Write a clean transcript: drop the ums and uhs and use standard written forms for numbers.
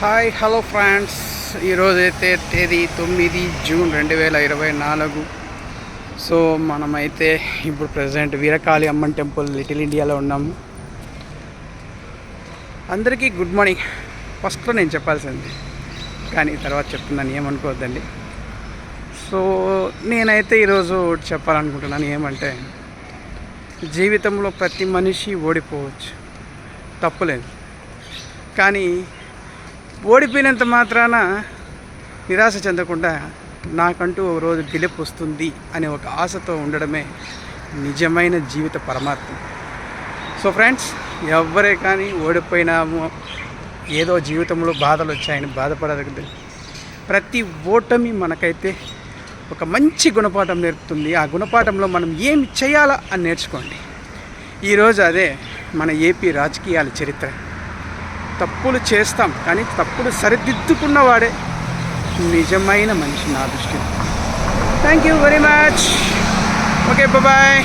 Hi hello friends, ఈరోజైతే తేదీ 9 June 2024. So మనమైతే ఇప్పుడు ప్రజెంట్ వీరకాళి అమ్మన్ టెంపుల్ లిటిల్ ఇండియాలో ఉన్నాము. అందరికీ గుడ్ మార్నింగ్. ఫస్ట్లో నేను చెప్పాల్సింది కానీ తర్వాత చెప్తున్నాను, ఏమనుకోవద్దండి. సో నేనైతే ఈరోజు చెప్పాలనుకుంటున్నాను ఏమంటే, జీవితంలో ప్రతి మనిషి ఓడిపోవచ్చు, తప్పులేదు. కానీ ఓడిపోయినంత మాత్రాన నిరాశ చెందకుండా నాకంటూ ఒక రోజు గెలుపు వస్తుంది అనే ఒక ఆశతో ఉండడమే నిజమైన జీవిత పరమార్థం. సో ఫ్రెండ్స్, ఎవరే కానీ ఓడిపోయినాము, ఏదో జీవితంలో బాధలు వచ్చాయని బాధపడదు. ప్రతి ఓటమి మనకైతే ఒక మంచి గుణపాఠం నేర్పుతుంది. ఆ గుణపాఠంలో మనం ఏమి చేయాలా అని నేర్చుకోండి. ఈరోజు అదే మన ఏపీ రాజకీయాల చరిత్ర. తప్పులు చేస్తాం కానీ తప్పులు సరిదిద్దుకున్నవాడే నిజమైన మనిషి నా దృష్టిలో. Thank you very much. Okay, bye.